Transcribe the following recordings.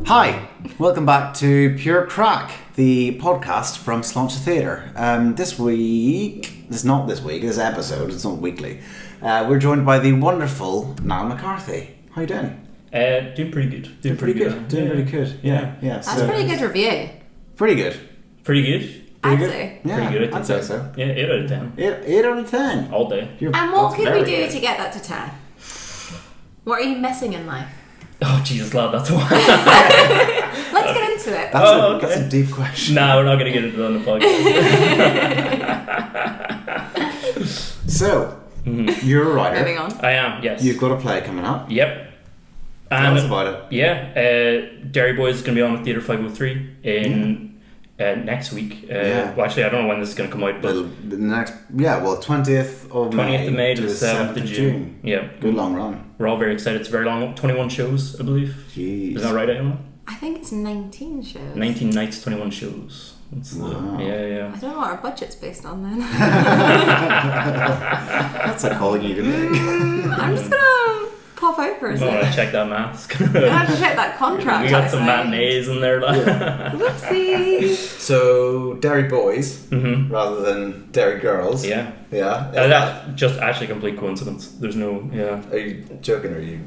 Hi, welcome back to Pure Crack, the podcast from Sláinte Theatre. This episode, it's not weekly. We're joined by the wonderful Niall McCarthy. How you doing? Doing pretty good. Doing pretty good. Yeah. That's a pretty good review. Pretty good. Pretty good. I'd say. Yeah, Pretty good, I'd say so. Yeah, 8 out of 10. 8 out of 10. All day. And what That's could we very do good. to get that to 10? What are you missing in life? Oh, Jesus, lad, that's why. Let's get into it. That's a deep question. Nah, we're not going to get into that on the podcast. So, you're a writer. Moving on. I am, yes. You've got a play coming up. Yep. Tell us about it. Yeah, Derry Boys is going to be on at Theatre 503 in next week. Well, actually, I don't know when this is going to come out, but... The next, 20th of May. 20th of May to the 7th of June. Yeah. Good long run. We're all very excited. It's very long. 21 shows, I believe. Jeez. Is that right, Emma? I think it's 19 shows. 19 nights, 21 shows. Wow. Yeah. I don't know what our budget's based on then. That's a call you can make. I'm just gonna pop out for a I want to second. check that maths. I have to check that contract. We got some outside. matinees in there. Like. Whoopsie. So, Derry Boys, Mm-hmm. rather than Derry Girls. Yeah. Yeah. That's just actually complete coincidence. There's no, Are you joking or are you...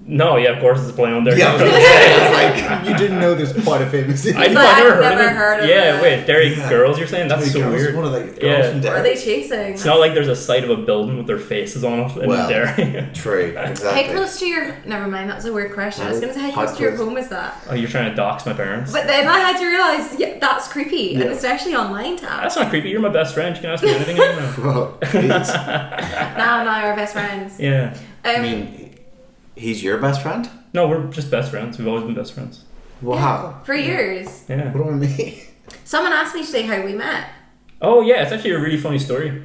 No, yeah, of course it's playing on there. Yeah, I was going to say, it's like, you didn't know there's quite a famous... I know, Like, I've I've never never heard heard of of it. Yeah, it. wait, Derry Yeah. Girls, you're saying? That's Derry so Girls, weird. one of the girls Yeah. from What are Derry. they chasing? It's not like there's a side of a building with their faces on it in Well, Derry. True, How exactly. close to your... Never mind, that was a weird question. I was going to say, how close to your home is that? Oh, you're trying to dox my parents? But then I had to realise, that's creepy. And Yeah. especially online tab. That's not creepy. You're my best friend. You can ask me anything. I don't know. Well, please. Now and I are best friends. Yeah. I mean, he's your best friend? No, we're just best friends. We've always been best friends. Wow. For years. Yeah. What do I mean? Someone asked me today how we met. Oh yeah, it's actually a really funny story.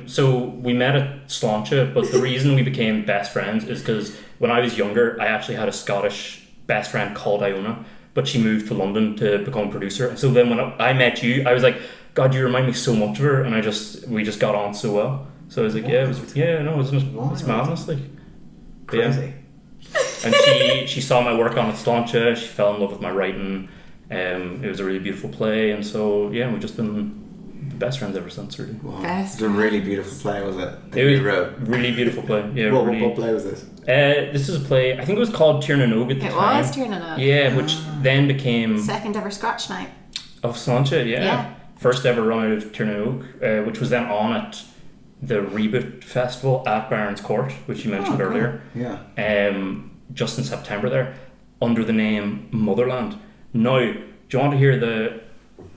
So we met at Sláinte, but the reason we became best friends is because when I was younger, I actually had a Scottish best friend called Iona, but she moved to London to become a producer. And so then when I met you, I was like, God, you remind me so much of her, and we just got on so well. So I was like, it's madness, like. Crazy. Yeah. And she saw my work on at Sláinte, she fell in love with my writing. It was a really beautiful play, and so yeah, we've just been best friends ever since, really. Wow. Best It's a really beautiful play, was it? It was you wrote. really beautiful play. Yeah, What really. play was this? This is a play. I think it was called Tiernan Og at the It time. was turning up. Yeah, which then became Second ever scratch night. of Sláinte. Yeah. Yeah. First ever run out of Tiernan Og, which was then on at the Reboot Festival at Barons Court, which you mentioned cool. earlier. Yeah. Just in September there, under the name Motherland. Now, do you want to hear the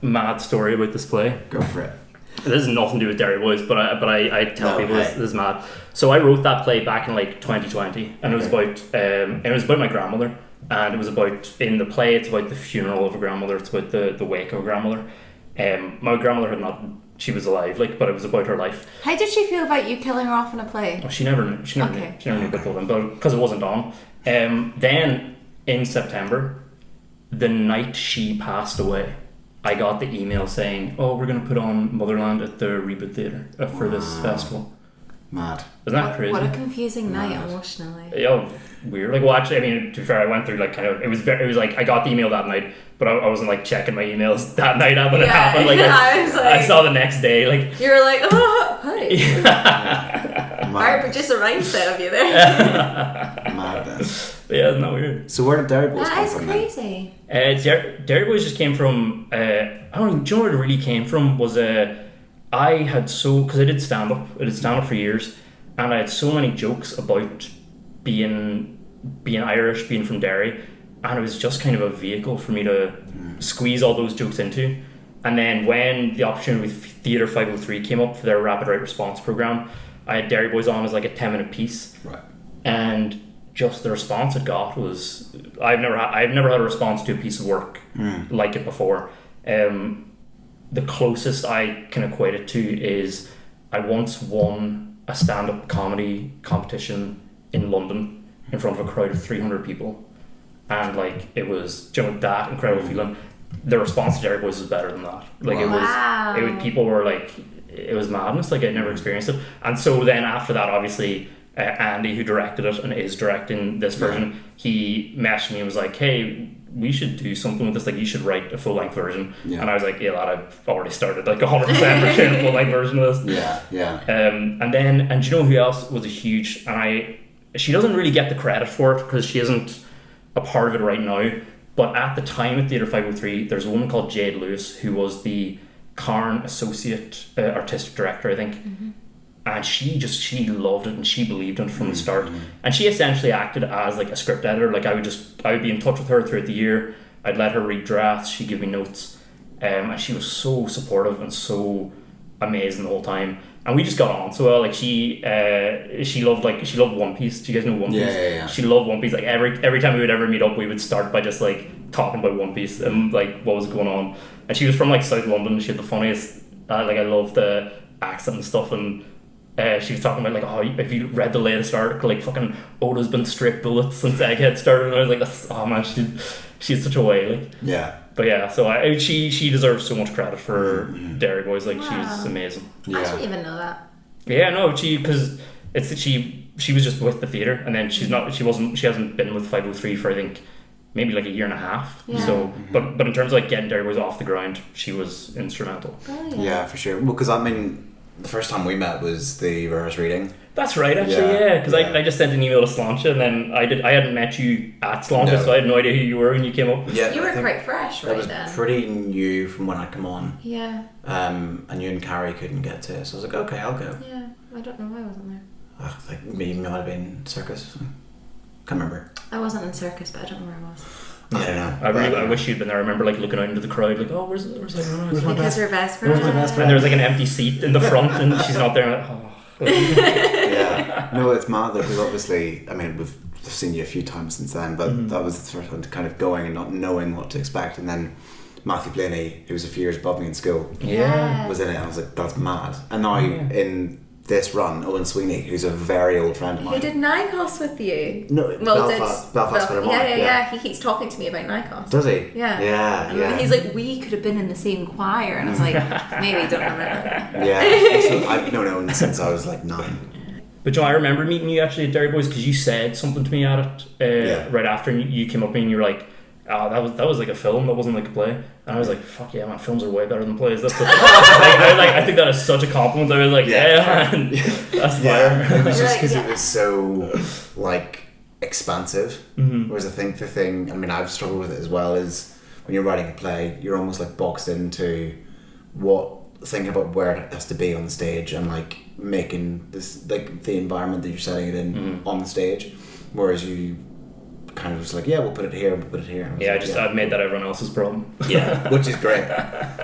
mad story about this play? Go for it. This has nothing to do with Derry Boys, but I tell No, people hey. this is mad. So I wrote that play back in like 2020, and it was about my grandmother, and it was about, in the play, it's about the funeral of a grandmother. It's about the wake of a grandmother. My grandmother had not. She was alive, but it was about her life. How did she feel about you killing her off in a play? Oh, she never knew. She never Okay. knew about Golden, but because it wasn't on. Then in September, the night she passed away, I got the email saying, "Oh, we're going to put on Motherland at the Reboot Theatre for this festival." Mad. Isn't that crazy? What a confusing night emotionally. Yeah, weird. Well, actually, I mean, to be fair, I went through it was like I got the email that night, but I wasn't checking my emails that night when it happened. I was I saw the next day. You were like, oh, hi. Mad. Alright, but just a mindset of you there. Madness. Yeah, isn't that weird? So where did Derry Boys That come is from then? crazy. Derry Boys just came from. I don't know. Do you know where it really came from? Was I had because I did stand up. I did stand up for years, and I had so many jokes about being Irish, being from Derry, and it was just kind of a vehicle for me to squeeze all those jokes into. And then when the opportunity with Theatre 503 came up for their Rapid Right Response program, I had Derry Boys on as a 10-minute piece, Right. and just the response it got was I've never had a response to a piece of work like it before. The closest I can equate it to is I once won a stand-up comedy competition in London in front of a crowd of 300 people, and it was that incredible feeling. The response to Derry Boys was better than that. People were it was madness. I'd never experienced it. And so then after that, obviously, Andy, who directed it and is directing this version, he messaged me and was like, "Hey, we should do something with this, like you should write a full-length version. Yeah. And I was like, yeah, lad, I've already started like 100% writing a full-length version of this. Yeah. And do you know who else was a huge, she doesn't really get the credit for it because she isn't a part of it right now, but at the time at Theatre 503 there's a woman called Jade Lewis who was the Carn Associate Artistic Director, I think. And she loved it and she believed in it from the start. And she essentially acted as like a script editor. Like I would be in touch with her throughout the year. I'd let her read drafts. She'd give me notes. And she was so supportive and so amazing the whole time. And we just got on so well. Like she loved One Piece. Do you guys know One Piece? Yeah. She loved One Piece. Like every time we would ever meet up, we would start by just like talking about One Piece and like what was going on. And she was from like South London. She had the funniest. Like I love the accent and stuff. And she was talking about like, oh, have you read the latest article? Like fucking Oda's been straight bullets since Egghead started. And I was like, oh man, she's such a way. Like Yeah. But yeah, so she deserves so much credit for Derry Boys. Like she's amazing. I didn't even know that. Yeah, no, because she was just with the theatre, and then she hasn't been with 503 for I think maybe like a year and a half. Yeah. So, but in terms of like getting Derry Boys off the ground, she was instrumental. Brilliant. Yeah, for sure. Well, because I mean, the first time we met was the rehearse reading. That's right, actually, yeah. Because I just sent an email to Sláinte, and then I hadn't met you at Sláinte, so I had no idea who you were when you came up. Yeah, You were quite fresh, right? That was then. pretty new from when I come on. Yeah. And you and Carrie couldn't get to it, so I was like, okay, I'll go. Yeah. I don't know why I wasn't there. Like maybe it might have been Circus. Can't remember. I wasn't in Circus, but I don't know where I was. I don't know. I wish you'd been there. I remember like looking out into the crowd, like, oh, where's everyone? Because we're best friends. And there was like an empty seat in the front, and she's not there. And I'm like, oh. Yeah. No, it's mad though, because obviously, I mean, we've seen you a few times since then, but that was the first one to kind of going and not knowing what to expect, and then Matthew Blaney, who was a few years above me in school, was in it, and I was like, that's mad. And now in this run, Owen Sweeney, who's a very old friend of mine. Who did Nikos with you? No, Belfast Philharmonic. Yeah. He keeps talking to me about Nikos. Does he? Yeah. Yeah. And he's like, we could have been in the same choir, and I was like, maybe don't remember. Yeah. So I've known Owen since I was like 9. But John, I remember meeting you actually at Derry Boys because you said something to me at it right after, and you came up to me and you were like, oh, that was like a film, that wasn't like a play. And I was like, fuck yeah, man, films are way better than plays. That's I think that is such a compliment. I was like, man, that's fire. It was just because it was so like expansive. Whereas I think the thing, I mean, I've struggled with it as well, is when you're writing a play, you're almost like boxed into thinking about where it has to be on the stage and like making this like the environment that you're setting it in on the stage, whereas you kind of just like, we'll put it here and we'll put it here. Yeah, like, I've made that everyone else's problem. Yeah, which is great.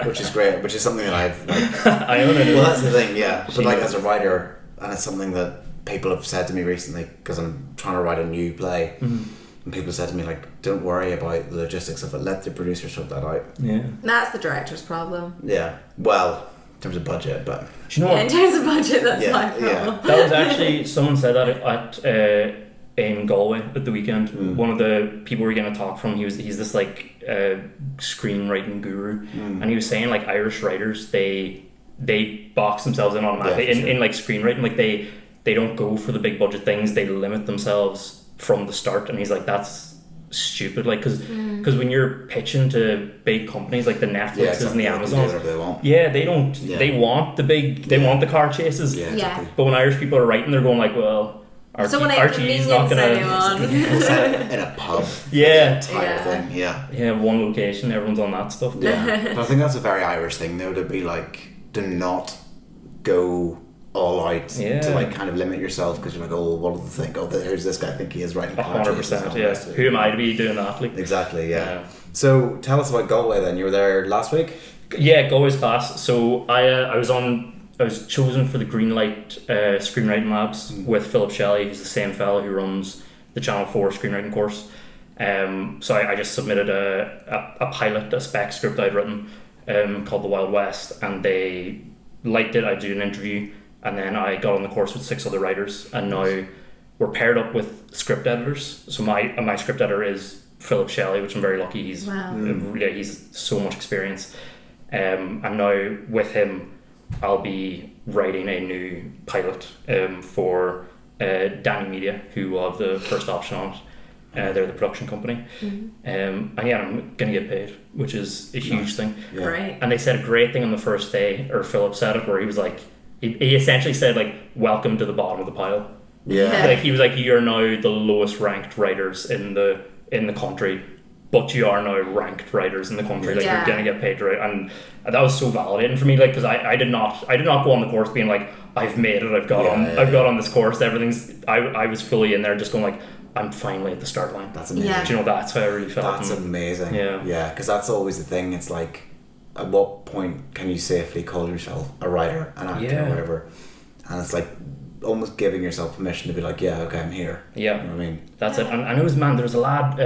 Which is something that I've like I own it. Well, that's the thing, but like as a writer, and it's something that people have said to me recently because I'm trying to write a new play, and people said to me like, don't worry about the logistics of it, let the producer sort that out. Yeah, that's the director's problem. Yeah, well, in terms of budget, but do you know what? In terms of budget, that's my problem. That was actually, someone said that at in Galway at the weekend. One of the people we were going to talk from, he's this like screenwriting guru, and he was saying like Irish writers, they box themselves in automatically in like screenwriting, like they don't go for the big budget things, they limit themselves from the start. And he's like, that's stupid, like because when you're pitching to big companies like the Netflixes and the Amazons, they don't they want the big, they want the car chases, exactly. But when Irish people are writing, they're going like, well, Archie's not gonna in a pub. Thing. One location, everyone's on that stuff. But I think that's a very Irish thing though, to be like, do not go all out to like kind of limit yourself, because you're like, oh, what do they think? Oh, here's this guy, I think he is writing 100%. Yeah. Who am I to be doing that? Like, exactly. Yeah. So tell us about Galway then. You were there last week. Yeah, Galway's class. So I was chosen for the Greenlight Screenwriting Labs with Philip Shelley, who's the same fellow who runs the Channel 4 screenwriting course. So I just submitted a pilot, a spec script I'd written called The Wild West, and they liked it. I did an interview, and then I got on the course with 6 other writers, and now we're paired up with script editors. So my script editor is Philip Shelley, which I'm very lucky. He's he's so much experience, and now with him I'll be writing a new pilot for Danny Media, who will have the first option on it. They're the production company. And yeah, I'm going to get paid, which is a huge thing. Yeah. Right. And they said a great thing on the first day, or Philip said it, where he was like, he essentially said, like, welcome to the bottom of the pile. Yeah. Like, he was like, you're now the lowest ranked writers in the country, but you are now ranked writers in the country. Like, you're going to get paid, right? And that was so validating for me, like, because I did not go on the course being like, I've made it, I've got on this course, everything's, I was fully in there just going like, I'm finally at the start line. That's amazing. Yeah. Do you know, that's how I really felt. That's amazing. Yeah. Yeah, because that's always the thing. It's like, at what point can you safely call yourself a writer, an actor, or whatever? And it's like almost giving yourself permission to be like, yeah, okay, I'm here. Yeah. You know what I mean? That's it. And I know, man, there's a lad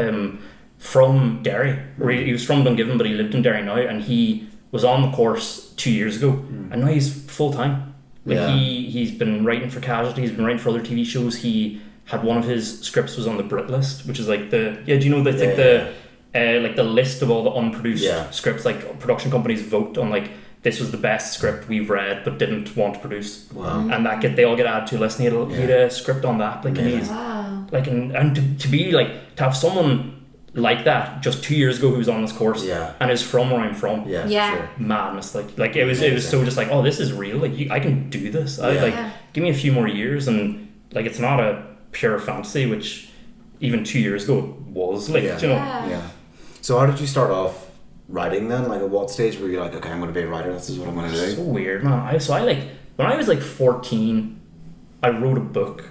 from Derry. Where he was from Dungiven, but he lived in Derry now, and he was on the course 2 years ago, and now he's full time. Like, he's been writing for Casualty, he's been writing for other TV shows. He had one of his scripts was on the Brit list, which is like do you know that's like the list of all the unproduced scripts, like production companies vote on like, this was the best script we've read but didn't want to produce. Wow. And they all get added to a list, and he had a script on that, like, and he's like, and to be like, to have someone like that just 2 years ago who was on this course and is from where I'm from, Sure. madness. Like it was so just like, oh, this is real, like, I can do this. Give me a few more years, and like, it's not a pure fantasy, which even 2 years ago was, like, you know. Yeah. So how did you start off writing then? Like, at what stage were you like, okay, I'm going to be a writer, this is what I'm going to do? So weird, man. I when I was like 14, I wrote a book,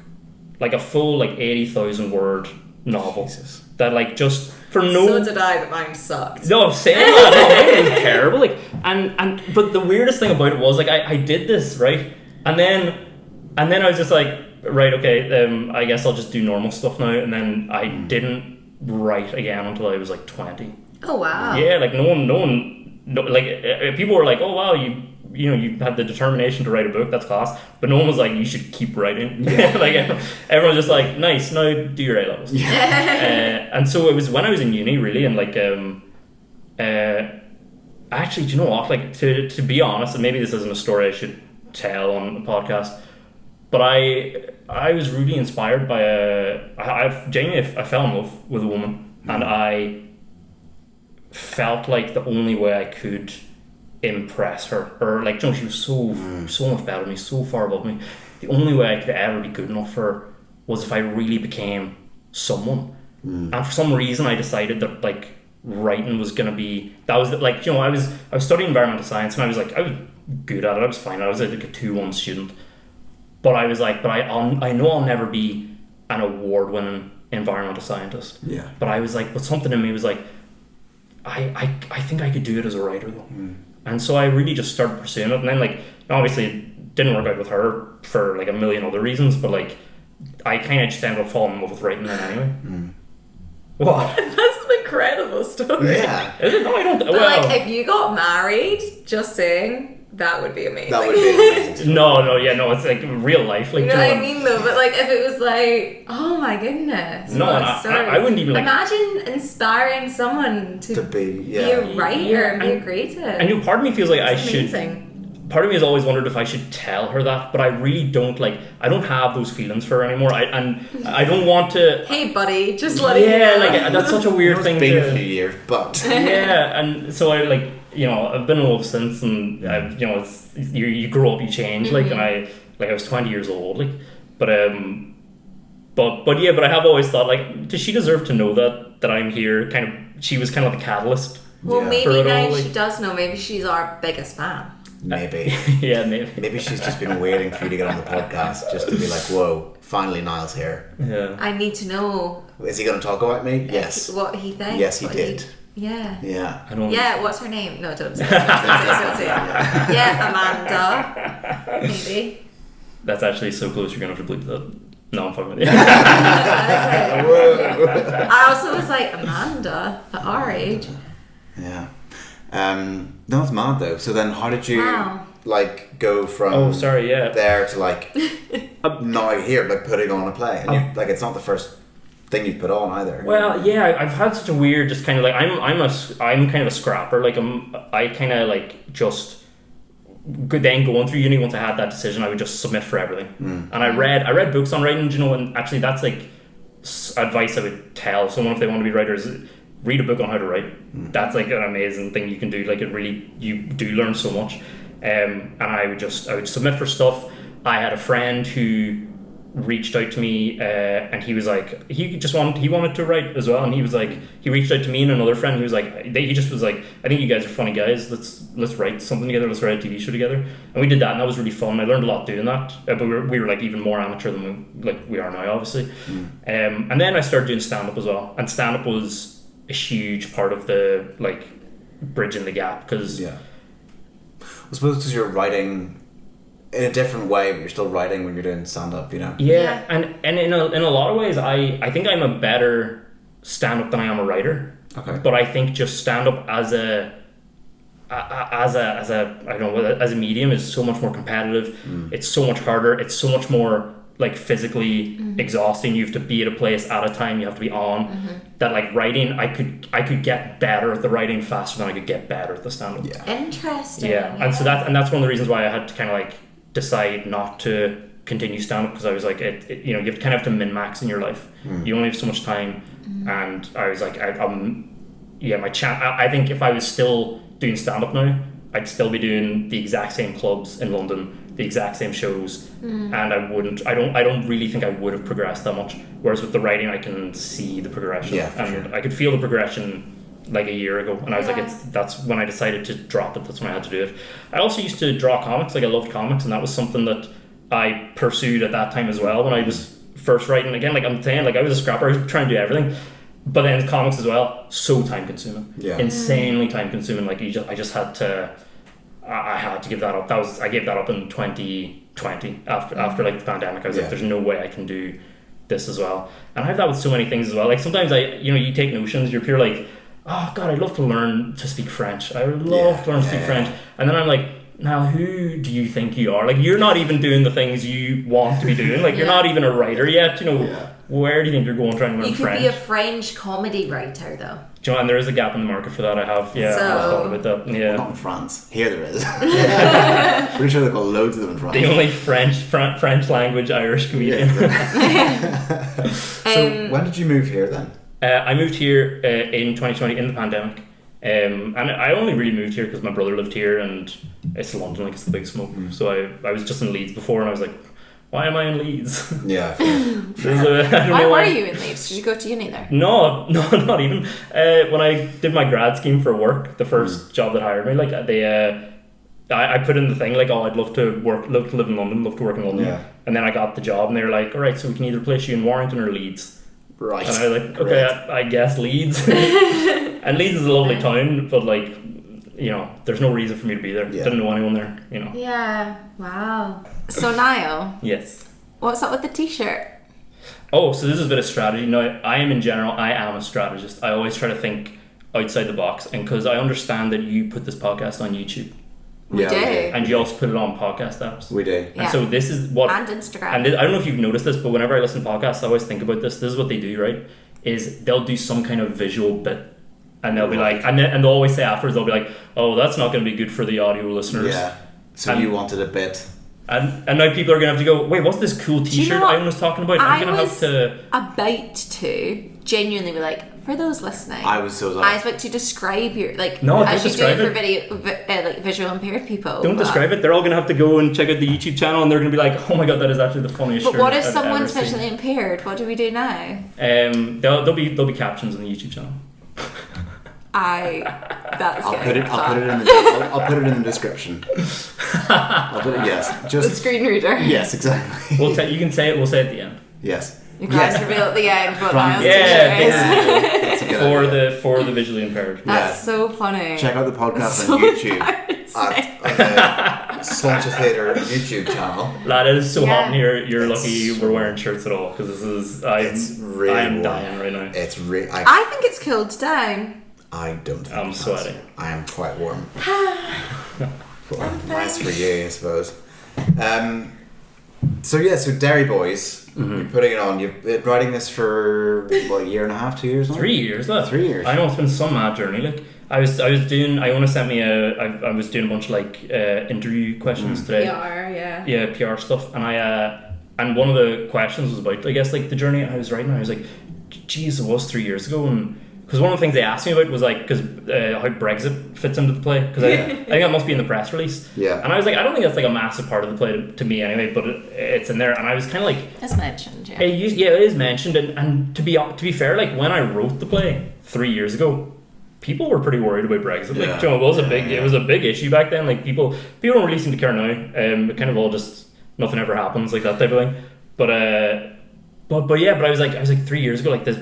like a full like 80,000 word novel. Jesus. That like, just for no. So did I, but mine sucked. No, I'm saying that. No, it was terrible. Like, and but the weirdest thing about it was, like, I did this, right, and then I was just like, right, okay, I guess I'll just do normal stuff now. And then I didn't write again until I was like 20. Oh wow. Yeah, like no one, like, people were like, oh wow, you know, you had the determination to write a book, that's class. But no one was like, you should keep writing. Like, everyone was just like, nice, now do your A-levels. And so it was when I was in uni, really, and like, actually, do you know what? Like, to be honest, and maybe this isn't a story I should tell on the podcast, but I was really inspired by I fell in love with a woman, and I felt like the only way I could impress her, or like, you know, she was so much better than me, so far above me. The only way I could ever be good enough for her was if I really became someone. And for some reason, I decided that like writing was gonna be, that was like, you know, I was studying environmental science, and I was good at it. I was fine. I was like a 2-1 student. But I was like, I know I'll never be an award-winning environmental scientist. Yeah. But I was like, but something in me was like, I think I could do it as a writer though. And so I really just started pursuing it. And then, like, obviously it didn't work out with her for like a million other reasons, but like, I kind of just ended up falling in love with writing then anyway. What? That's an incredible story. Yeah. Is it? No, I don't. But well, like, if you got married, just saying, that would be amazing. That would be amazing. No, it's like real life. Like, you know what I mean, though? But like, if it was like, oh my goodness. No, and I wouldn't even like. Imagine inspiring someone to be a writer and be a creative. And you know, part of me feels like That's I amazing. Part of me has always wondered if I should tell her that, but I really don't. Like, I don't have those feelings for her anymore. I don't want to. Hey, buddy, just let it go. Yeah, like, that's such a weird thing. It's been a few years, but yeah, and so I like, you know, I've been in love since, and I've, you know, it's you grow up, you change, like, and I was 20 years old, like, but I have always thought, like, does she deserve to know that I'm here? Kind of, she was kind of the catalyst. Well, maybe for it now all, like, she does know. Maybe she's our biggest fan. maybe. Yeah, maybe. Maybe she's just been waiting for you to get on the podcast just to be like, whoa, finally Niall's here. Yeah. I need to know. Is he going to talk about me? Yes. What he thinks. Yes, he did. Yeah. Yeah. I don't. Yeah, what's her name? No, don't say it. Don't say it. Yeah, Amanda. Maybe. That's actually so close. You're gonna have to bleep that. No, I'm fucking with you. I also was like, Amanda at our age. Yeah. No, it's mad though. So then, how did you like go from there to like now here, like putting on a play? And you, like, it's not the first thing you've put on either. Well, yeah, I've had such a weird, just kind of like, I'm kind of a scrapper. Like, I kind of like just then going through uni. Once I had that decision, I would just submit for everything. And I read books on writing, you know, and actually that's like advice I would tell someone if they want to be writers: read a book on how to write. That's like an amazing thing you can do. Like, it really, you do learn so much. And I would submit for stuff. I had a friend who reached out to me, and he was like, he wanted to write as well, and he was like, he reached out to me and another friend. He was like, he just was like, I think you guys are funny guys. Let's write something together. Let's write a TV show together. And we did that, and that was really fun. I learned a lot doing that. But we were like even more amateur than we are now, obviously. And then I started doing stand up as well, and stand up was a huge part of the like bridging the gap, because I suppose because you're writing in a different way, but you're still writing when you're doing stand-up, you know? Yeah. And in a lot of ways, I think I'm a better stand-up than I am a writer. Okay. But I think just stand-up as a I don't know, as a medium is so much more competitive. It's so much harder. It's so much more like physically exhausting. You have to be at a place at a time. You have to be on. That like writing, I could get better at the writing faster than I could get better at the stand-up. Yeah. Interesting. Yeah. And so that's one of the reasons why I had to kind of like decide not to continue stand-up, because I was like, you know, you kind of have to min-max in your life. You only have so much time. And I was like, I think if I was still doing stand-up now, I'd still be doing the exact same clubs in London, the exact same shows, and I don't really think I would have progressed that much. Whereas with the writing, I can see the progression, and I could feel the progression like a year ago, and I was like, that's when I decided to drop it. That's when I had to do it. I also used to draw comics. Like, I loved comics, and that was something that I pursued at that time as well. When I was first writing, again, like I'm saying, like I was a scrapper. I was trying to do everything. But then comics as well, so time consuming, insanely time consuming. Like I just had to, I had to give that up. I gave that up in 2020 after like the pandemic. I was like, there's no way I can do this as well. And I have that with so many things as well. Like sometimes you take notions, you're pure like, oh God, I'd love to learn to speak French. I would love to learn to speak French. And then I'm like, now who do you think you are? Like, you're not even doing the things you want to be doing. Like, you're not even a writer yet, you know. Where do you think you're going trying to learn French? You could be a French comedy writer, though. Do you know, and there is a gap in the market for that. I've thought about that. Yeah. Well, not in France. Here there is. Pretty sure they've got loads of them in France. The only French language Irish comedian. So when did you move here then? I moved here in 2020 in the pandemic. And I only really moved here because my brother lived here, and it's London, like it's the big smoke. So I was just in Leeds before, and I was like, why am I in Leeds? Yeah. Why were you in Leeds? Did you go to uni there? No, not even. When I did my grad scheme for work, the first job that hired me, like I put in the thing like, oh, I'd love to live in London, love to work in London. Yeah. And then I got the job, and they were like, all right, so we can either place you in Warrington or Leeds. Right. And I was like, okay, I guess Leeds. And Leeds is a lovely town, but like, you know, there's no reason for me to be there. Yeah. Didn't know anyone there, you know. Yeah. Wow. So Niall. Yes. What's up with the t-shirt? Oh, so this is a bit of strategy. Now, I am a strategist. I always try to think outside the box, and because I understand that you put this podcast on YouTube. We do. And you also put it on podcast apps. We do. And so this is what... And Instagram. And I don't know if you've noticed this, but whenever I listen to podcasts, I always think about this. This is what they do, right? Is they'll do some kind of visual bit, and they'll be like... And they'll always say afterwards, they'll be like, oh, that's not going to be good for the audio listeners. Yeah. So you wanted a bit... And now people are going to have to go, wait, what's this cool t-shirt I was talking about? I'm going to have to... about to genuinely be like, for those listening, I was about to describe your, like, no, as you do it for video, like visual impaired people. Don't describe it. They're all going to have to go and check out the YouTube channel, and they're going to be like, oh my God, that is actually the funniest shirt. But what if I've someone's ever visually seen. impaired? What do we do now? There'll be captions on the YouTube channel. I'll put it in the description. I'll put it, yes. Just the screen reader. Yes, exactly. You can say it. We'll say it at the end. Yes. You guys reveal at the end what Niall's t-shirt is. For the visually impaired. That's so funny. Check out the podcast on YouTube at the Sláinte Theatre YouTube channel. Lad, it is so hot in here. You're lucky we're wearing shirts at all, because this is I am dying right now. It's really. I think it's cooled down. I don't think I'm sweating. I am quite warm. Nice for you, I suppose. So Derry Boys, you're putting it on. You've been writing this for what, a year and a half, 2 years now? 3 years, look. 3 years. I know, it's been some mad journey. Like I was doing a bunch of like interview questions today. PR, yeah, PR stuff, and and one of the questions was about, I guess, like the journey. And I was writing, and I was like, geez, it was 3 years ago. And because one of the things they asked me about was like, because how Brexit fits into the play. Because I think that must be in the press release. Yeah. And I was like, I don't think that's like a massive part of the play to me anyway, but it's in there. And I was kind of like, it's mentioned, yeah. It is mentioned. And to be fair, like when I wrote the play 3 years ago, people were pretty worried about Brexit. Yeah. Like, you know, it was a big issue back then. Like people don't really seem to care now. It kind of all just nothing ever happens, like that type of thing. But I was like 3 years ago, like this.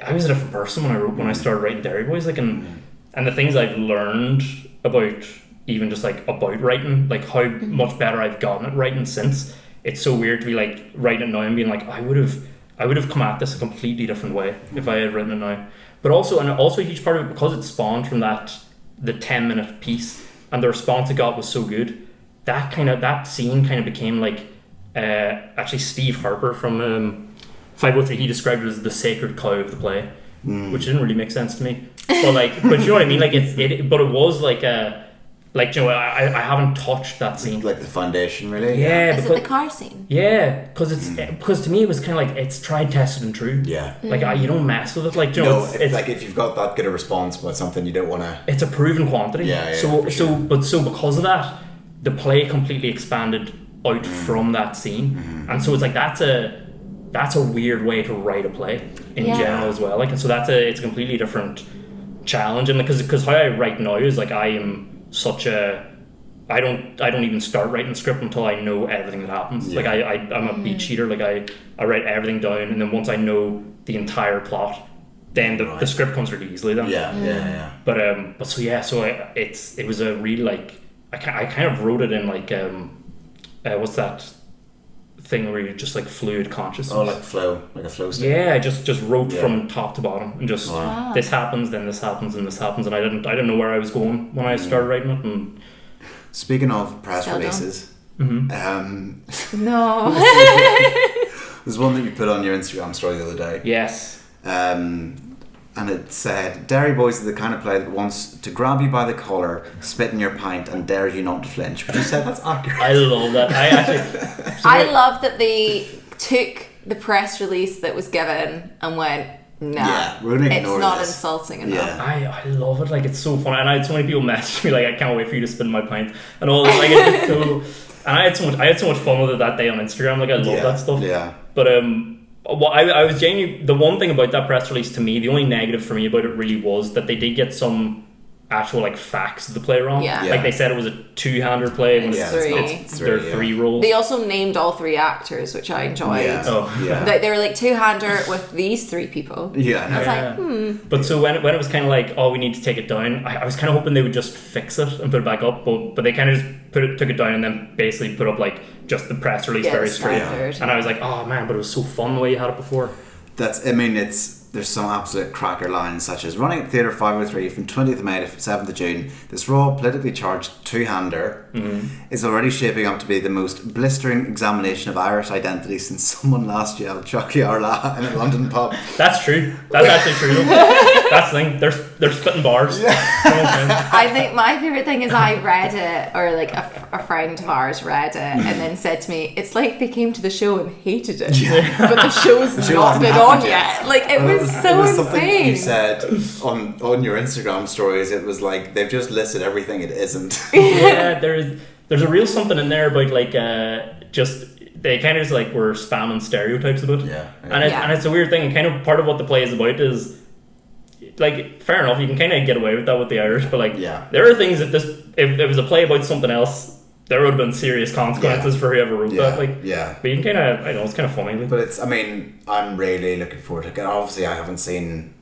I was a different person when I started writing Derry Boys, like, and the things I've learned about even just like about writing, like how much better I've gotten at writing since. It's so weird to be like writing it now and being like, I would have come at this a completely different way if I had written it now. But also a huge part of it, because it spawned from the 10-minute piece, and the response it got was so good. That scene kind of became like actually Steve Harper from 503, he described it as the sacred cow of the play, which didn't really make sense to me. But you know what I mean? Like but it was like you know, I haven't touched that scene. Like the foundation, really. Yeah. Is it the car scene? Yeah, because to me it was kind of like it's tried, tested, and true. Yeah. Like you don't mess with it. Like, you know, it's like if you've got that good a response about something, you don't want to. It's a proven quantity. Yeah. So because of that, the play completely expanded out from that scene, and so it's like that's a weird way to write a play in general as well. Like, and so it's a completely different challenge, and because how I write now is like I am such a I don't even start writing script until I know everything that happens. Like I'm a beat sheeter. Like I write everything down, and then once I know the entire plot, then the script comes really easily. Then But so it was a real like I kind of wrote it in like what's that thing where you're just like fluid consciousness. Oh, like a flow state. Yeah, I just wrote from top to bottom, and just this happens, then this happens, and this happens, and I didn't know where I was going when I started writing it. And speaking of press releases, no, there's one that you put on your Instagram story the other day. Yes. And it said, Derry Boys is the kind of play that wants to grab you by the collar, spit in your pint, and dare you not to flinch. Would you say that's accurate? I love that. I love that they took the press release that was given and went, nah, it's not insulting enough. I love it. Like, it's so fun, and I had so many people message me like, I can't wait for you to spit in my pint and all that. Like, it's so, and I had so much fun with it that day on Instagram. Like, I love that stuff. Yeah. But well, I was genuinely, the one thing about that press release to me, the only negative for me about it really was that they did get some actual like facts of the play wrong. Yeah. Like they said it was a two-hander play when it's there are three roles. They also named all three actors, which I enjoyed. They were like two-hander with these three people. Yeah. I was like, But so when it was kind of like, oh, we need to take it down, I was kind of hoping they would just fix it and put it back up, but they kind of just took it down and then basically put up like just the press release very straight. And I was like, oh man, but it was so fun the way you had it before. There's some absolute cracker lines, such as running at Theatre 503 from 20th of May to 7th of June. This raw, politically charged two-hander is already shaping up to be the most blistering examination of Irish identity since someone last yelled Chucky Arla in a London pub. That's true. That's actually true. That's the thing. They're spitting bars. I think my favourite thing is I read it, or like a friend of ours read it and then said to me, it's like they came to the show and hated it, but the show's not been on yet. Like, it was so insane. Something you said on your Instagram stories. It was like they've just listed everything it isn't. Yeah, there's a real something in there about like just they kind of just like were spamming stereotypes about it. And it's a weird thing. And kind of part of what the play is about is like, fair enough, you can kind of get away with that with the Irish, but like there are things that if it was a play about something else, there would have been serious consequences for whoever wrote that. Like, but you can kind of, I know, it's kind of funny. Like. But I'm really looking forward to it. Obviously, I haven't seen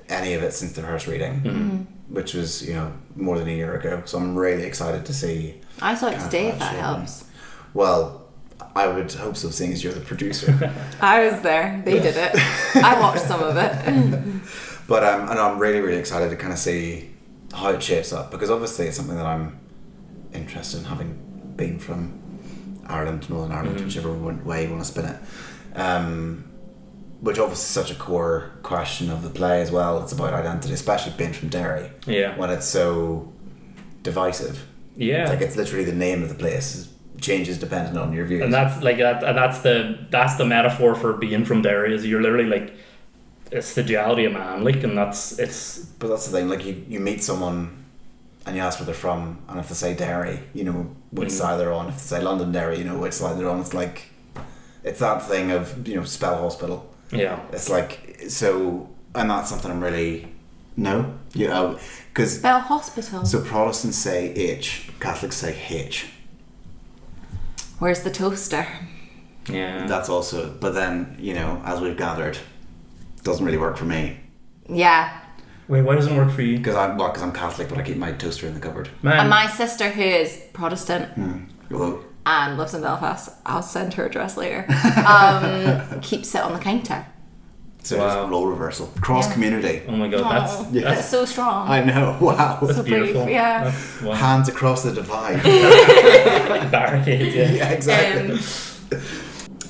any of it since the first reading, which was, more than a year ago. So I'm really excited to see. I saw it today, if that helps. Well, I would hope so, seeing as you're the producer. I was there. They did it. I watched some of it. But I'm really, really excited to kind of see how it shapes up, because obviously it's something that I'm interested in, having been from Ireland, Northern Ireland, whichever way you want to spin it. Which obviously is such a core question of the play as well. It's about identity, especially being from Derry. Yeah. When it's so divisive. Yeah. Like, it's literally the name of the place is changes depending on your views. And that's like that. And that's the metaphor for being from Derry. Is you're literally like, it's the duality of man. Like, and it's. But that's the thing. Like you meet someone, and you ask where they're from, and if they say Derry, you know which side they're on. If they say Londonderry, you know which side they're on. It's like, it's that thing of Spell Hospital. Yeah. It's like so, and that's something I'm really because Spell Hospital. So Protestants say H, Catholics say H. Where's the toaster? Yeah. That's also, but then as we've gathered, doesn't really work for me. Yeah. Wait, why doesn't it work for you? Because I'm Catholic, but I keep my toaster in the cupboard. Man. And my sister, who is Protestant And lives in Belfast, I'll send her address later, keeps it on the counter. So just role reversal. Cross community. Oh my god, That's so strong. I know, wow. that's so beautiful. brave, yeah. Wow. Hands across the divide. Barricades, yeah. Yeah, exactly.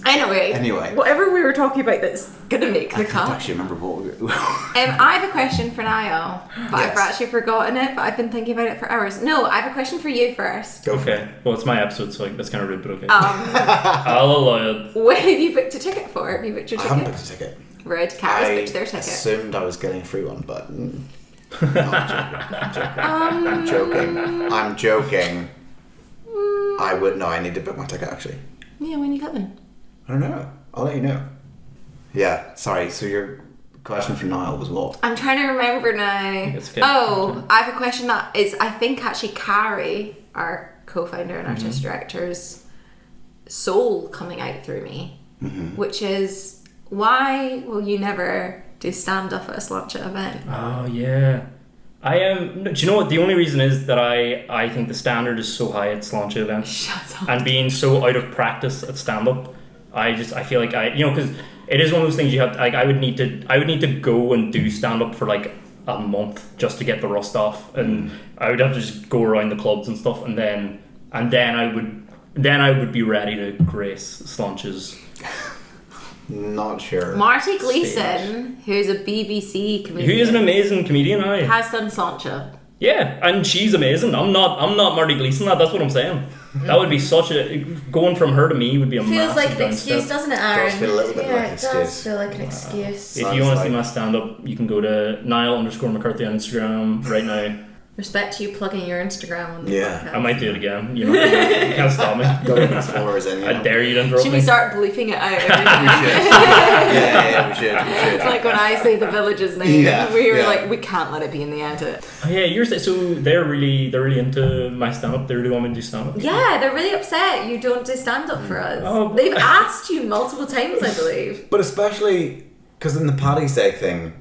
Anyway, whatever we were talking about that's gonna make the I can't cut. actually remember what we I have a question for Niall, but I've actually forgotten it, but I've been thinking about it for hours. No, I have a question for you first. Okay. Well, it's my episode, so that's kind of rude, but okay. I'll allow it. What have you booked a ticket for? Have you booked your I ticket? haven't booked a ticket. Right, Kara's I booked their ticket. assumed I was getting a free one, but no, I'm joking. I need to book my ticket actually. Yeah, when are you coming? I don't know. I'll let you know. Yeah, sorry. So your question for Niall was what? I'm trying to remember now. It's okay. Oh, I have a question that is, I think actually Carrie, our co-founder and artistic director's soul coming out through me, which is, why will you never do stand-up at a Sláinte event? Oh, yeah. I am. Do you know what? The only reason is that I think the standard is so high at Sláinte events. Shut up. And being so out of practice at stand-up, I feel like because it is one of those things you have. Like, I would need to go and do stand-up for like a month just to get the rust off, and I would have to just go around the clubs and stuff, and then I would be ready to grace Sláinte's. Not sure. Marty Gleeson, who's a BBC comedian, Who is an amazing comedian, has done Sláinte. Yeah, and she's amazing. I'm not Marty Gleeson. That's what I'm saying. That would be such a going from her to me would be a Feels massive like an down excuse, step. doesn't it, Aaron? Does feel a little bit like an it excuse. does feel like an excuse. If you want to see my stand up, you can go to Niall_McCarthy on Instagram right now. Respect to you plugging your Instagram on the Yeah. podcast. I might do it again. You can't stop me. Got to get followers in. I dare you to interrupt Should me. we start bleeping it out? We should. It's like when I say the village's name, Yeah, we were yeah. like, we can't let it be in the edit. Oh, yeah, so they're really into my stand up. They really want me to do stand up. Yeah, they're really upset you don't do stand up for us. Oh. They've asked you multiple times, I believe. But especially because in the Paddy's Day thing,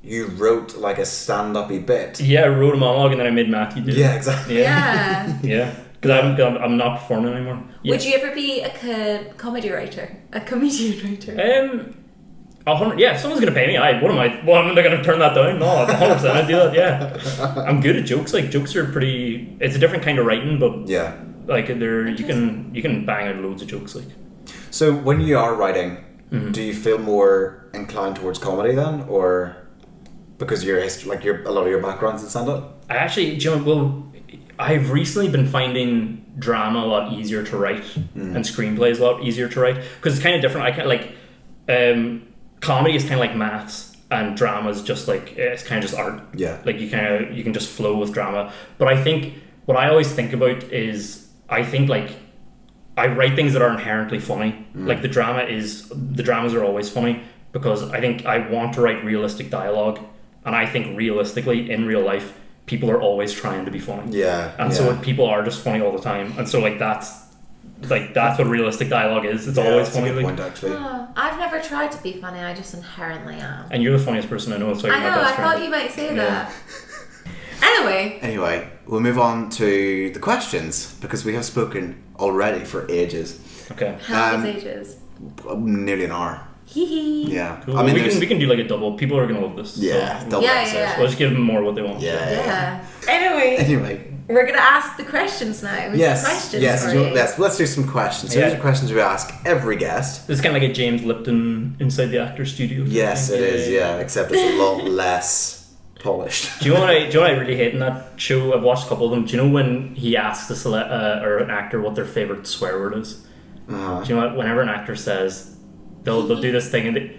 you wrote like a stand-up-y bit. Yeah, I wrote a monologue and then I made Matthew do it. Yeah, exactly. Yeah. Yeah, because I'm not performing anymore. Yeah. Would you ever be a comedy writer? A comedian writer? 100. Yeah, if someone's gonna pay me, what am I gonna turn that down? No, 100%. I'd do that. Yeah, I'm good at jokes. Like jokes are pretty. It's a different kind of writing, but Yeah. like you can bang out loads of jokes. Like So when you are writing, do you feel more inclined towards comedy then, or because your a lot of your background's in stand-up? I actually, I've recently been finding drama a lot easier to write and screenplays a lot easier to write because it's kind of different. I can't comedy is kind of like maths and drama is just like it's kind of just art. Yeah. Like you can just flow with drama. But I think what I always think about is I write things that are inherently funny. Like the dramas are always funny because I think I want to write realistic dialogue. And I think realistically, in real life, people are always trying to be funny. Yeah. And so people are just funny all the time. And so that's what realistic dialogue is. It's always that's funny. a good point, actually. Oh, I've never tried to be funny. I just inherently am. And you're the funniest person I know, so you're I my know. best I friend. thought you might say Yeah. that. Anyway, we'll move on to the questions because we have spoken already for ages. Okay. How many ages? Nearly an hour. Hee hee. Yeah. Cool. I mean, we can do like a double. People are gonna love this. Yeah. So Double Yeah, episode. yeah. we'll just give them more what they want. Yeah. Anyway, we're gonna ask the questions now. With Yes. some questions Yes. for you. Let's do some questions. So Yeah. These are questions we ask every guest. This is kind of like a James Lipton inside the actor studio. Yes, it is. Yeah, except it's a lot less polished. Do you know what I really hate in that show? I've watched a couple of them. Do you know when he asks or an actor what their favourite swear word is? Uh-huh. Do you know what? Whenever an actor says, they'll do this thing and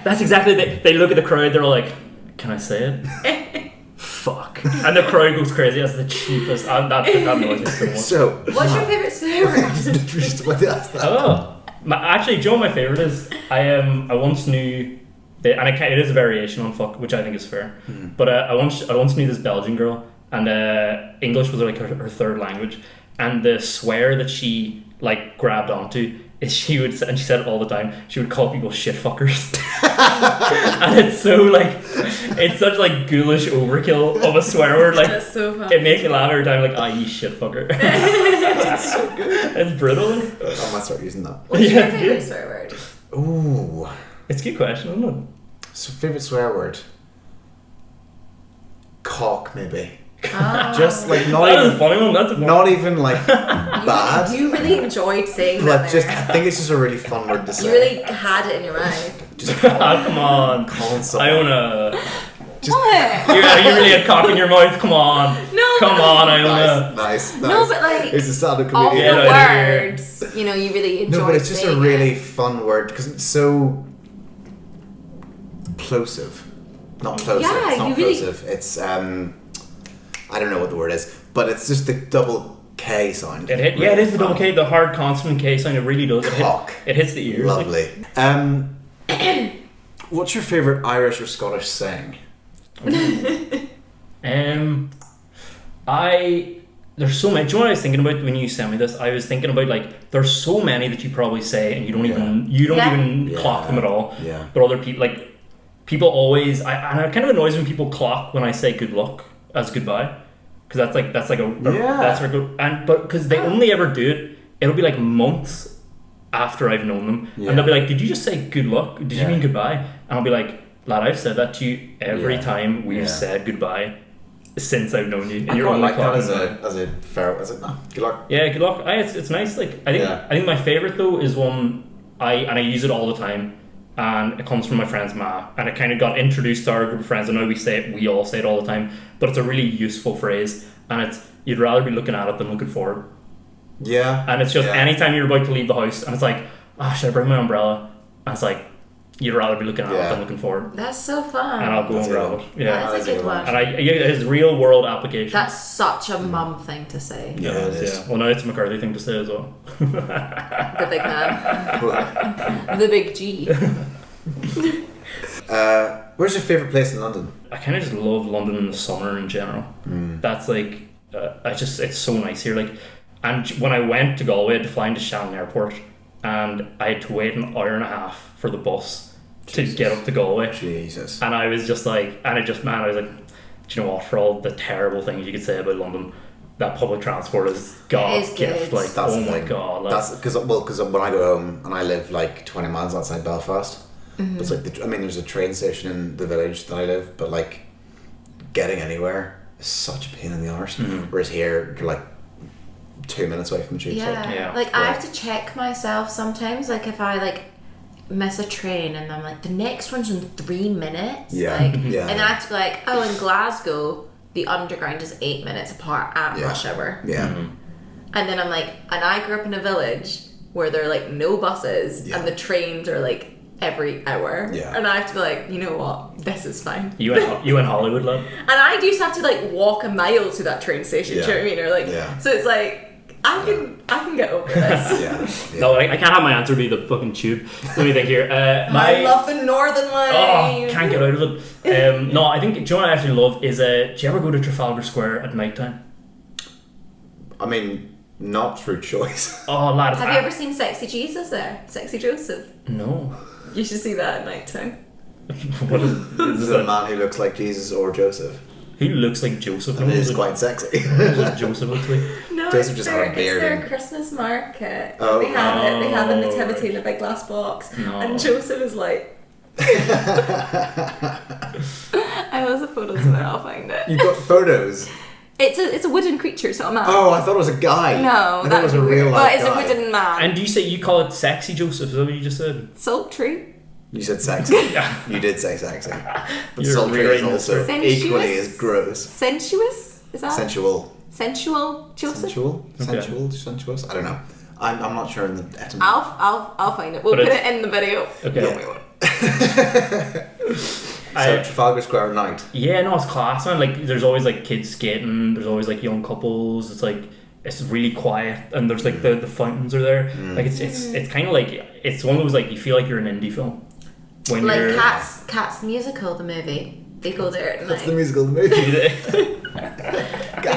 that's exactly they look at the crowd, they're all like, can I say it? Fuck. And the crowd goes crazy. That's the cheapest. That annoys me so much. So, what's your favourite swear word? just about to ask that. Oh. Actually, do you know what my favourite is? I once knew... it is a variation on fuck, which I think is fair. But I once knew this Belgian girl, and English was like her third language, and the swear that she like grabbed onto is she said it all the time. She would call people shit fuckers, and it's so like it's such like ghoulish overkill of a swear word. Like That's so funny. it makes me laugh every time. Like you shit fucker. That's so good. It's brutal. I might start using that. What's your favourite swear word? Ooh. It's a good question, isn't it? So, favourite swear word? Cock, maybe. Oh. Just like That's a funny one. That's a funny not even like bad. You really enjoyed saying But that. just, there. I think it's just a really fun word to say. You really had it in your mind. Just Come on. calling someone. I wanna. What? You really had cock in your mouth. Come on. No, Come but on, Iona. Nice. No, but like It's a stand-up all the comedian. words, you know, you really enjoyed. No, but it's just a saying really it. fun word because it's so plosive. Not plosive. Yeah, it's not you really- plosive. It's I don't know what the word is, but it's just the double K sound. It is the double K, the hard consonant K sound. It really does. Cock. It hits the ears. like- Lovely. What's your favourite Irish or Scottish saying? There's so many. Do you know what I was thinking about when you sent me this? I was thinking about like there's so many that you probably say and you don't even Yeah. clock them at all. Yeah. But other people always and it kind of annoys when people clock when I say good luck as goodbye because that's like but because they only ever do it, it'll be like months after I've known them, and they'll be like, "Did you just say good luck? Did you mean goodbye?" And I'll be like, "Lad, I've said that to you every time we've said goodbye since I've known you." And I you're quite only like that clocking as a fair. Is it not? Good luck. Yeah, good luck. It's nice. Like I think my favorite though is one I use it all the time, and it comes from my friend's ma, and it kind of got introduced to our group of friends. I know we all say it all the time, but it's a really useful phrase, and it's you'd rather be looking at it than looking forward. Yeah. And it's just anytime you're about to leave the house, and it's like, should I bring my umbrella? And it's like you'd rather be looking at it than looking forward. That's so fun. And I'll go and grab it. Yeah, That's a good one. and it's real world application. That's such a mum thing to say. Yeah, it is. Yeah. Well, now it's a McCarthy thing to say as well. The big man. The big G. Where's your favourite place in London? I kind of just love London in the summer in general. That's like, it's so nice here. Like, and when I went to Galway, I had to fly into Shannon Airport, and I had to wait an hour and a half for the bus to get up to Galway. Jesus. And I was just like, I was like, do you know what? For all the terrible things you could say about London, that public transport is God's gift. Like, That's oh the my thing. God. Like, That's because when I go home and I live like 20 miles outside Belfast, it's like there's a train station in the village that I live, but like getting anywhere is such a pain in the arse. Whereas here you're like 2 minutes away from the tube stop. Yeah. Like I have to check myself sometimes. Like if I like miss a train and I'm like the next one's in 3 minutes. Yeah. Like, Yeah. and I have to be like, oh, in Glasgow the underground is 8 minutes apart at rush hour. Yeah. And then I'm like, and I grew up in a village where there are like no buses and the trains are like every hour. Yeah. And I have to be like, you know what, this is fine. you in Hollywood, love. And I used to have to like walk a mile to that train station. Do you know what I mean? Or like, so it's like I can get over this. Yeah. No, I can't have my answer be the fucking tube. Let me think here. I love the Northern Line. Oh, can't get out of it. No, I think, do you know what I actually love is, do you ever go to Trafalgar Square at night time? I mean, not through choice. Oh, lad. Have you ever seen Sexy Jesus there? Sexy Joseph? No. You should see that at night time. What is This is a man who looks like Jesus or Joseph. He looks like Joseph. And it is quite sexy. Joseph looks like. No, Joseph it's just had a beard It's their and- Christmas market. Oh. They have a nativity in a big glass box. No. And Joseph is like... I have the photos and I'll find it. You've got photos. It's a wooden creature, so I'm Oh, I thought it was a guy. No, I thought it was a real Well, life it's guy. a wooden man. And do you say you call it Sexy Joseph? Is that what you just said? Sultry. You said sexy. You did say sexy. But You're sultry is rewriting also this equally as gross. Sensuous? Is that? Sensual. Sensual? Joseph? Sensual? Okay. Sensual? Sensuous? I don't know. I'm not sure in the etymology. I'll find it. We'll But put it in the video. Okay. No, we won't. So Trafalgar Square at night. Yeah, no, it's class, man. Like, there's always like kids skating. There's always like young couples. It's like it's really quiet, and there's like the fountains are there. Like it's kind of like it's one of those like you feel like you're in an indie film when Like you're Cats musical, the movie. They go there at That's night. the musical of the movie. They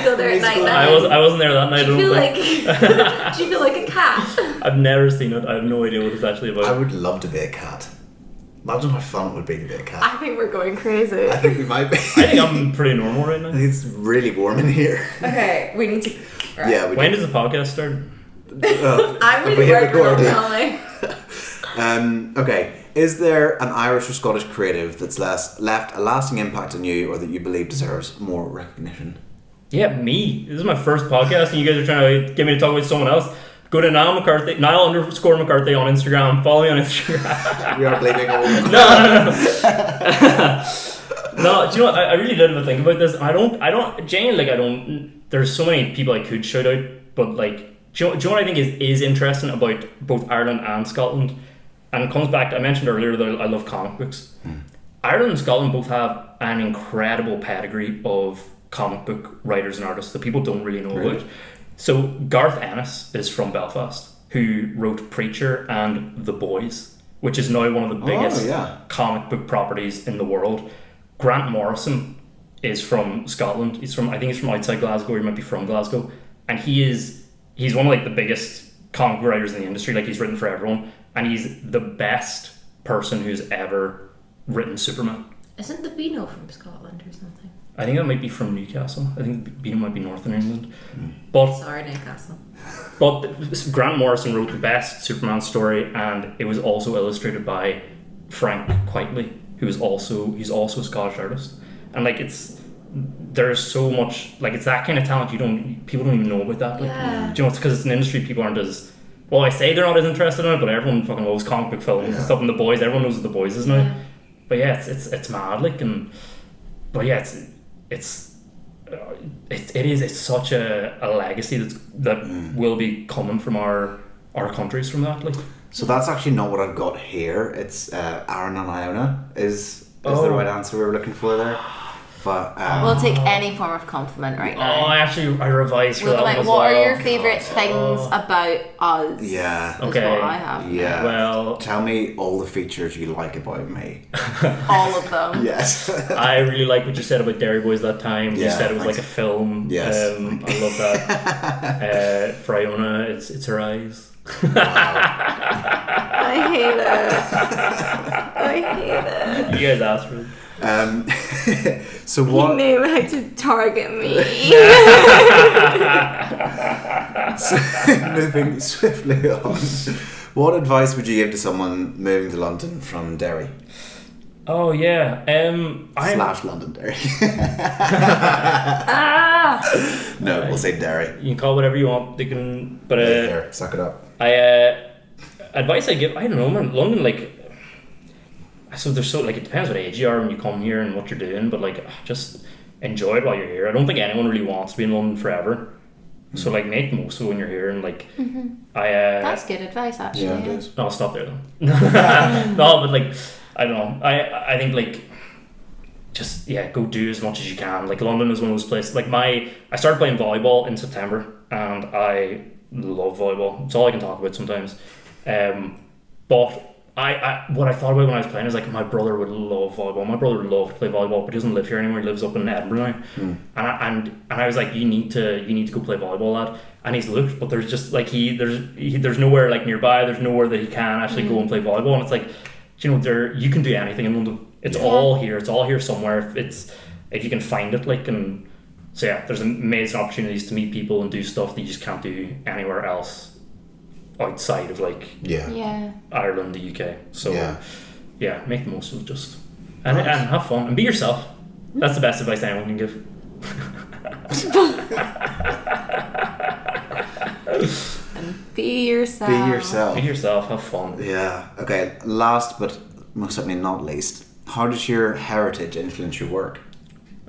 go there at night. I wasn't there that night. Do you feel like? Do you feel like a cat? I've never seen it. I have no idea what it's actually about. I would love to be a cat. Imagine how fun it would be to be a cat. I think we're going crazy. I think we might be. I think I'm pretty normal right now. I think it's really warm in here. Okay, we need to. Right. Yeah. When does the podcast start? I'm If we really hit working on record. Molly. Okay. Is there an Irish or Scottish creative that's left a lasting impact on you, or that you believe deserves more recognition? Yeah, me. This is my first podcast, and you guys are trying to get me to talk about someone else. Go to Niall McCarthy, Niall_McCarthy on Instagram. Follow me on Instagram. We are bleeding all over. No. No, do you know what? I really did have a think about this. I don't, genuinely, like, there's so many people I could shout out, but, like, do you know what I think is interesting about both Ireland and Scotland? And it comes back to, I mentioned earlier that I love comic books. Ireland and Scotland both have an incredible pedigree of comic book writers and artists that people don't really know about. So Garth Ennis is from Belfast, who wrote Preacher and The Boys, which is now one of the biggest comic book properties in the world. Grant Morrison is from Scotland. I think he's from outside Glasgow, or he might be from Glasgow. And he's one of like the biggest comic book writers in the industry. Like, he's written for everyone. And he's the best person who's ever written Superman. Isn't the Beano from Scotland or something? I think that might be from Newcastle. I think Beano might be Northern England. But Sorry, Newcastle. But Grant Morrison wrote the best Superman story, and it was also illustrated by Frank Quitely, he's also a Scottish artist. And like, there's so much, like, it's that kind of talent people don't even know about that. Like, do you know, it's because it's an industry people aren't as, well, I say they're not as interested in it, but everyone fucking loves comic book films and stuff, and The Boys, everyone knows what The Boys is now. Yeah. But yeah, it's mad, like, but yeah, it's such a legacy that will be coming from our countries from that, like. So that's actually not what I've got here. It's Aaron and Iona is the right answer we were looking for there. But we'll take any form of compliment right now. I revised for that one as well. What are your favourite things about us? Yeah. Is Okay. what I have. Yeah. Well, tell me all the features you like about me. All of them. Yes. I really like what you said about Derry Boys that time. You Yeah, said it was thanks. like a film. Yes. I love that. For Iona, it's her eyes. I hate it. You guys asked for it. So what? You knew how to target me. Moving swiftly on, what advice would you give to someone moving to London from Derry? Oh yeah. Slash London Derry. No, we'll say Derry. You can call it whatever you want. They can, but There, suck it up. advice I give, I don't know, man. London, like, so there's so, like, it depends what age you are when you come here and what you're doing, but like, just enjoy it while you're here. I don't think anyone really wants to be in London forever. So like, make the most of it when you're here, and like, That's good advice, actually. Yeah, it is. No, I'll stop there though. No, but like, I don't know. I think like, just go do as much as you can. Like, London is one of those places. Like, I started playing volleyball in September, and I love volleyball. It's all I can talk about sometimes. But what I thought about when I was playing is like, my brother would love volleyball. My brother would love to play volleyball, but he doesn't live here anymore. He lives up in Edinburgh now. And I was like, you need to go play volleyball, lad. And he's looked, but there's just like there's nowhere like nearby. There's nowhere that he can actually go and play volleyball. And it's like, you know, you can do anything in London. It's all here. It's all here somewhere. If you can find it, like, and so there's amazing opportunities to meet people and do stuff that you just can't do anywhere else outside of like Ireland, the UK. So make the most of it, just and have fun and be yourself. That's the best advice anyone can give. And be yourself. Be yourself. Be yourself. Have fun. Yeah. Okay. Last but most certainly not least, how does your heritage influence your work?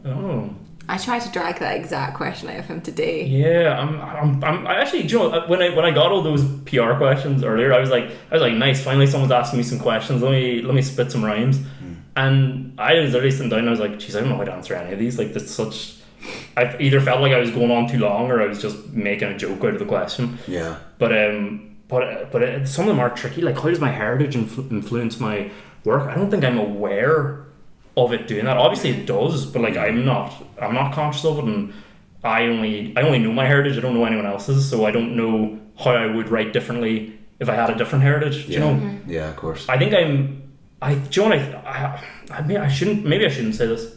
Oh. I tried to drag that exact question out of him today. Yeah, I actually, do you know, when I got all those PR questions earlier, I was like, nice, finally someone's asking me some questions. Let me spit some rhymes. And I was literally sitting down and I was like, geez, I don't know how to answer any of these. Like, there's such... I either felt like I was going on too long or I was just making a joke out of the question. Yeah. But some of them are tricky. Like, how does my heritage influence my work? I don't think I'm aware of it doing that. Obviously it does, but like I'm not conscious of it, and I only know my heritage. I don't know anyone else's, so I don't know how I would write differently if I had a different heritage. Do you know? Mm-hmm. Yeah, of course. I think I shouldn't say this.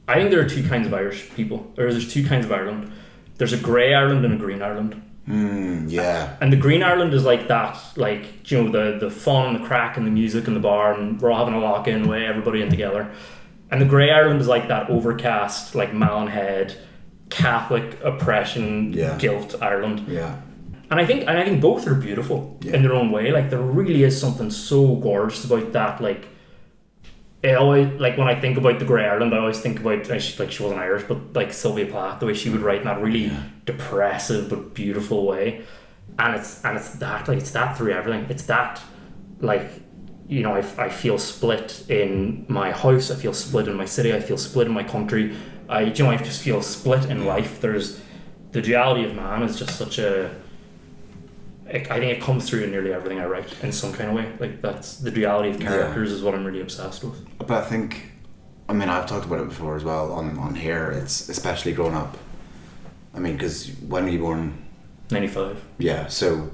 I think there are two kinds of Irish people, or there's two kinds of Ireland. There's a grey Ireland and a green Ireland. Yeah. And the green Ireland is like that, like, you know, the fun and the crack and the music and the bar, and we're all having a lock-in way, everybody in together. And the grey Ireland is like that overcast, like Malin-head, Catholic oppression, guilt Ireland. Yeah. And I think both are beautiful in their own way. Like, there really is something so gorgeous about that. Like, it always, like, when I think about the grey Ireland, I always think about, she wasn't Irish, but like Sylvia Plath, the way she would write in that really depressive but beautiful way. And it's that, like, it's that through everything. It's that, like, you know, I feel split in my house, I feel split in my city, I feel split in my country. I just feel split in life. There's the duality of man is just such a... I think it comes through in nearly everything I write in some kind of way. Like, that's the duality of characters is what I'm really obsessed with. But I think, I mean, I've talked about it before as well on here. It's especially growing up. I mean, because when were you born? 95. Yeah, so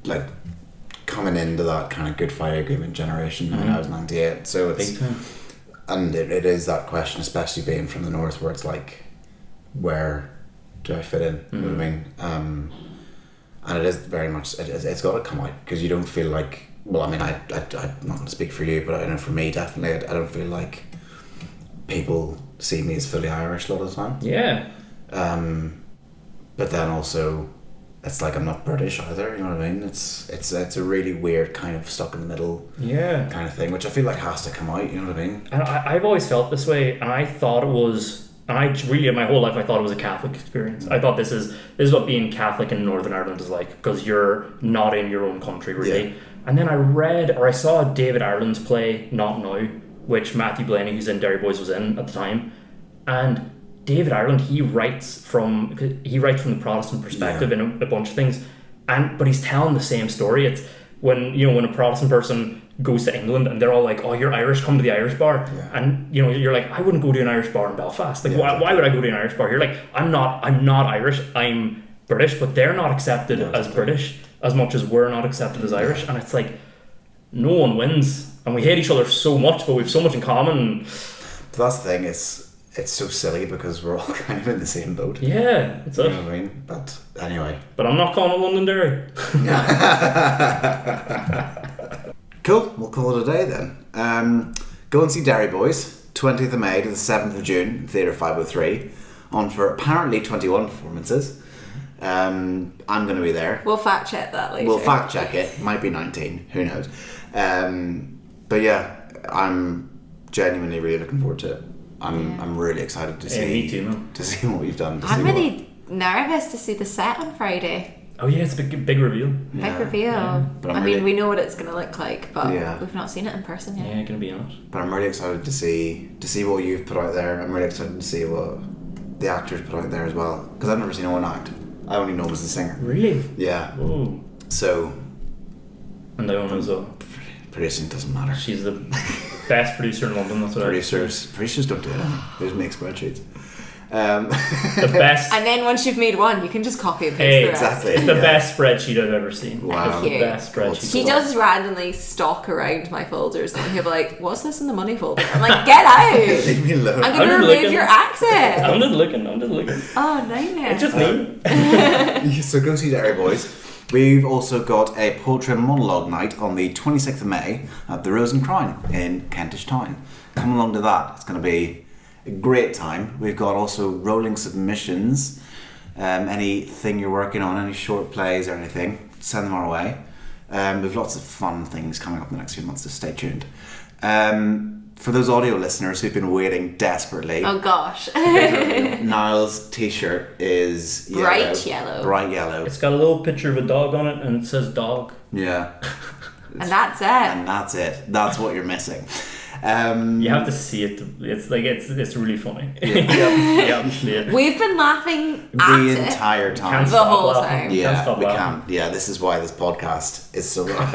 like coming into that kind of Good Friday Agreement generation. I mean, I was 98, so it's... Big time. And it is that question, especially being from the north, where it's like, where do I fit in? You know what I mean? And it is very much, it's got to come out, because you don't feel like, well, I mean, I'm not going to speak for you, but I know for me, definitely, I don't feel like people see me as fully Irish a lot of the time. Yeah. But then also, it's like I'm not British either, you know what I mean? It's a really weird kind of stuck in the middle kind of thing, which I feel like has to come out, you know what I mean? And I've always felt this way, and I thought it was... And I really, in my whole life, I thought it was a Catholic experience. I thought this is what being Catholic in Northern Ireland is like, because you're not in your own country, really. Yeah. And then I saw David Ireland's play, Not Now, which Matthew Blaney, who's in Derry Boys, was in at the time. And David Ireland, he writes from the Protestant perspective in a bunch of things, but he's telling the same story. It's when a Protestant person goes to England and they're all like, oh, you're Irish, come to the Irish bar. And you're like, I wouldn't go to an Irish bar in Belfast. Like, why would I go to an Irish bar here? Like, I'm not Irish, I'm British, but they're not accepted as British as much as we're not accepted as Irish. And it's like, no one wins, and we hate each other so much, but we have so much in common. But that's the thing, it's so silly because we're all kind of in the same boat. Yeah, it's you know what I mean? But anyway. But I'm not calling it Londonderry. Cool, we'll call it a day then. Go and see Derry Boys, 20th of May to the 7th of June, Theatre 503, on for apparently 21 performances. I'm going to be there. We'll fact check that later. We'll fact check it, might be 19, who knows. But yeah, I'm genuinely really looking forward to it. I'm really excited to see me too, to see what you've done. I'm really nervous to see the set on Friday. Oh yeah, it's a big reveal. Big reveal. Yeah. I mean, we know what it's going to look like, but we've not seen it in person yet. Yeah, going to be on it. But I'm really excited to see what you've put out there. I'm really excited to see what the actors put out there as well, because I've never seen Owen act. I only know him as a singer. Really? Yeah. Oh. So. And I don't know as well. Producing doesn't matter. She's the best producer in London. That's what producers don't do it. They just make spreadsheets. The best. And then once you've made one, you can just copy and paste the rest. Exactly. It's the best spreadsheet I've ever seen. Wow. It's the best spreadsheet. He does randomly stalk around my folders and he'll be like, what's this in the money folder? I'm like, get out! Leave me alone. I'm going to remove your accent. I'm just looking. Oh, nightmare. It's just me. So go see Derry Boys. We've also got a poetry and monologue night on the 26th of May at the Rose and Crown in Kentish Town. Come along to that. It's going to be a great time. We've got also rolling submissions. Anything you're working on, any short plays or anything, send them our way. We've lots of fun things coming up in the next few months, so stay tuned. For those audio listeners who've been waiting desperately, oh gosh, Niall's t-shirt is bright yellow. Bright yellow. It's got a little picture of a dog on it, and it says dog. Yeah. And that's it. And that's it. That's what you're missing. You have to see it. It's like it's really funny. Yeah. We've been laughing the entire time. The whole time. Yeah, we can't. Yeah, this is why this podcast is so long.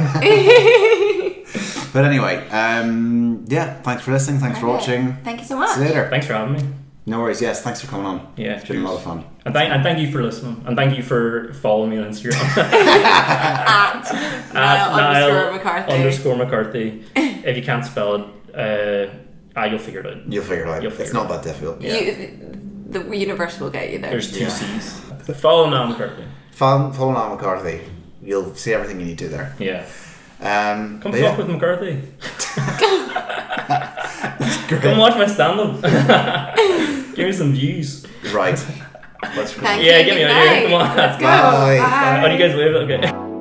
But anyway, thanks for listening. Thanks for watching. Thank you so much. See you later. Thanks for having me. No worries. Yes, thanks for coming on. Yeah, it's been a lot of fun. And thank you for listening. And thank you for following me on Instagram. at Niall _McCarthy. _McCarthy. If you can't spell it, you'll figure it out. You'll figure it out. It's not that difficult. Yeah. The universe will get you there. There's 2 C's. Follow Niall McCarthy. Follow Niall McCarthy. You'll see everything you need to there. Yeah. Come fuck with McCarthy. Come watch my stand-up. Give me some views. Right. Thank you. Get me out of here. Come on. Let's go. Bye. Bye. Oh, do you guys wave? Okay.